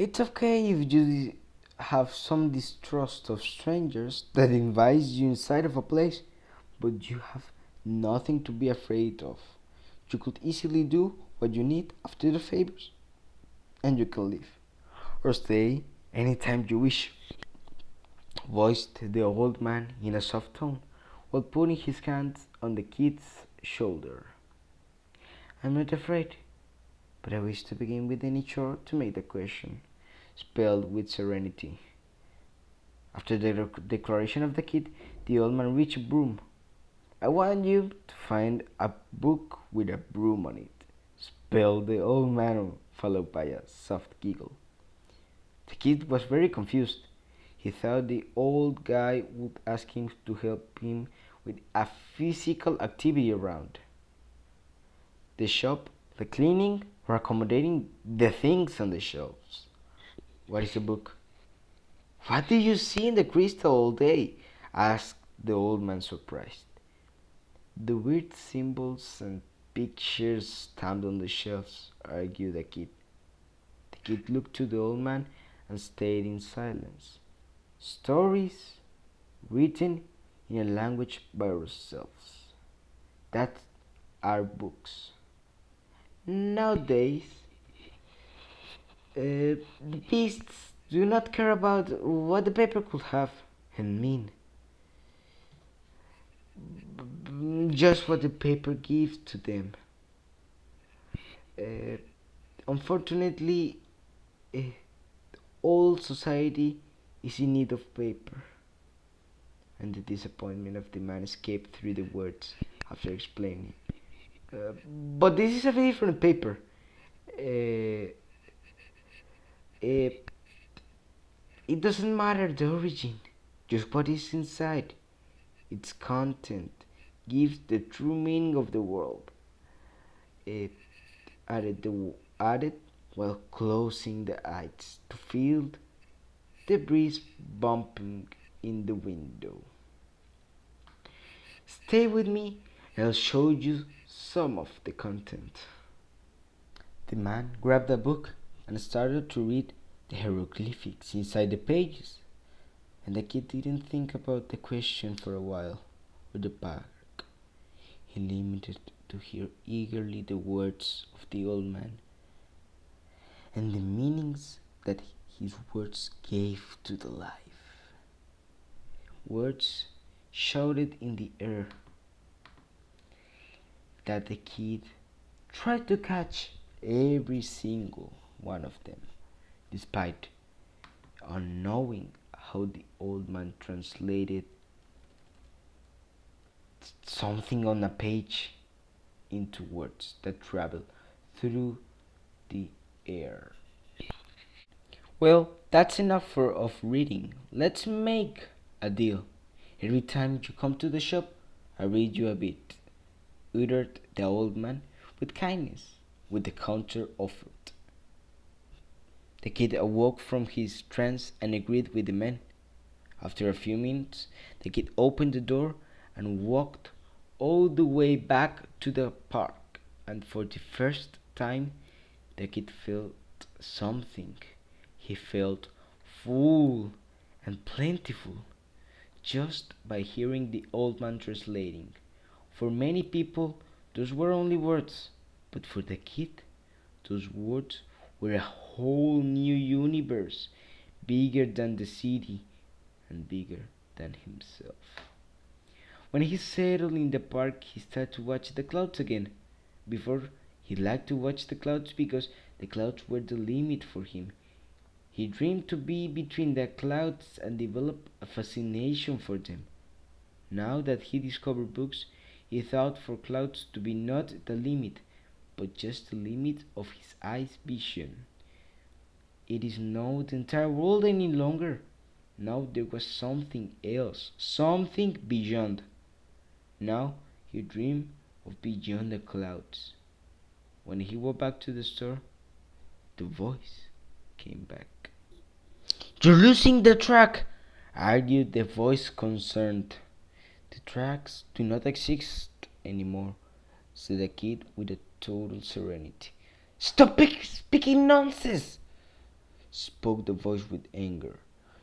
It's okay if you have some distrust of strangers that invite you inside of a place, but you have nothing to be afraid of. You could easily do what you need after the favors, and you can leave or stay anytime you wish, voiced the old man in a soft tone while putting his hand on the kid's shoulder. I'm not afraid, but I wish to begin with any chore to make the question, spelled with serenity. After the declaration of the kid, the old man reached a broom. I want you to find a book with a broom on it, spelled the old man, followed by a soft giggle. The kid was very confused. He thought the old guy would ask him to help him with a physical activity around the shop, the cleaning, or accommodating the things on the shelves. What is the book? What do you see in the crystal all day? Asked the old man, surprised. The weird symbols and pictures stamped on the shelves, argued the kid. The kid looked to the old man and stayed in silence. Stories written in a language by ourselves. That are books. Nowadays, the beasts do not care about what the paper could have and mean, just what the paper gives to them. Uh, Unfortunately, uh, all society is in need of paper, and the disappointment of the man escaped through the words after explaining. But this is a very different paper. Uh, uh, it doesn't matter the origin, just what is inside. Its content gives the true meaning of the world. It added while closing the eyes to feel the breeze bumping in the window. Stay with me and I'll show you some of the content. The man grabbed a book and started to read the hieroglyphics inside the pages, and the kid didn't think about the question for a while or the park. He limited to hear eagerly the words of the old man and the meanings that his words gave to the life. Words shouted in the air that the kid tried to catch every single one of them, despite unknowing how the old man translated something on a page into words that travel through the air. Well, that's enough of reading. Let's make a deal. Every time you come to the shop, I read you a bit, uttered the old man with kindness, with the counter offered. The kid awoke from his trance and agreed with the man. After a few minutes, the kid opened the door and walked all the way back to the park, and for the first time, the kid felt something. He felt full and plentiful just by hearing the old man translating. For many people, those were only words, but for the kid, those words were a whole new universe, bigger than the city and bigger than himself. When he settled in the park, he started to watch the clouds again. Before, he liked to watch the clouds because the clouds were the limit for him. He dreamed to be between the clouds and developed a fascination for them. Now that he discovered books, he thought for clouds to be not the limit, but just the limit of his eye's vision. It is not the entire world any longer. Now there was something else, something beyond. Now he dreamed of beyond the clouds. When he went back to the store, the voice came back. You're losing the track, argued the voice concerned. The tracks do not exist anymore, said the kid with a total serenity. Stop speaking nonsense! spoke the voice with anger.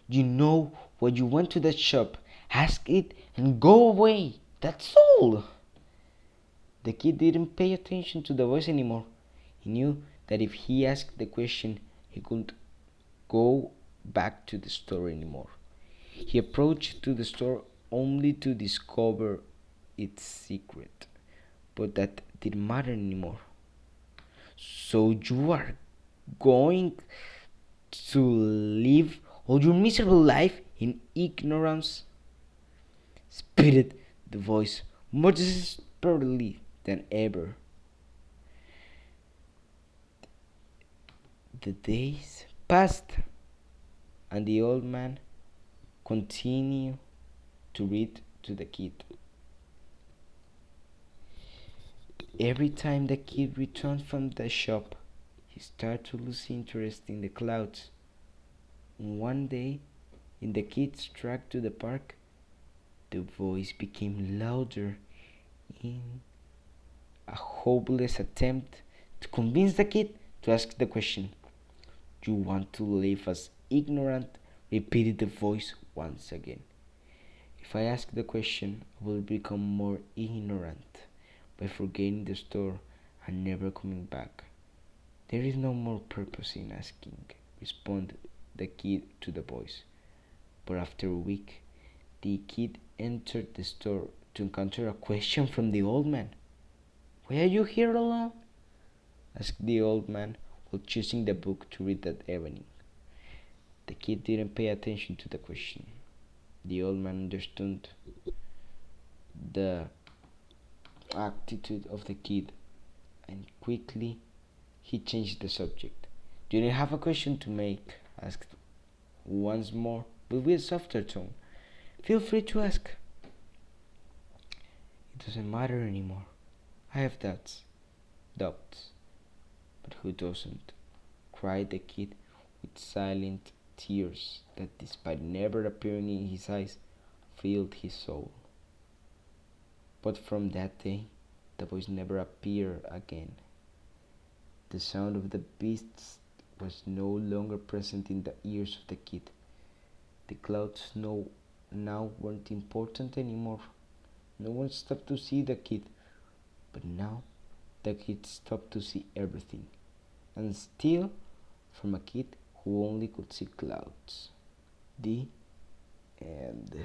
You know when you went to that shop, ask it and go away. That's all. The kid didn't pay attention to the voice anymore. He knew that if he asked the question, he couldn't go back to the store anymore. He approached to the store only to discover its secret, but that didn't matter anymore. So you are going to live all your miserable life in ignorance? Spitted the voice more desperately than ever. The days passed, and the old man continued to read to the kid. Every time the kid returned from the shop, he started to lose interest in the clouds. One day, in the kid's track to the park, the voice became louder in a hopeless attempt to convince the kid to ask the question. You want to live as ignorant? Repeated the voice once again. If I ask the question, I will become more ignorant by forgetting the store and never coming back. There is no more purpose in asking, responded the kid to the voice. But after a week, the kid entered the store to encounter a question from the old man. Why are you here alone? Asked the old man while choosing the book to read that evening. The kid didn't pay attention to the question. The old man understood the attitude of the kid, and quickly he changed the subject. Do you have a question to make? Asked once more, but with a softer tone. Feel free to ask. It doesn't matter anymore. I have doubts. But who doesn't? Cried the kid with silent tears that, despite never appearing in his eyes, filled his soul. But from that day, the voice never appeared again. The sound of the beasts was no longer present in the ears of the kid. The clouds now weren't important anymore. No one stopped to see the kid, but now the kid stopped to see everything, and still from a kid who only could see clouds. The end.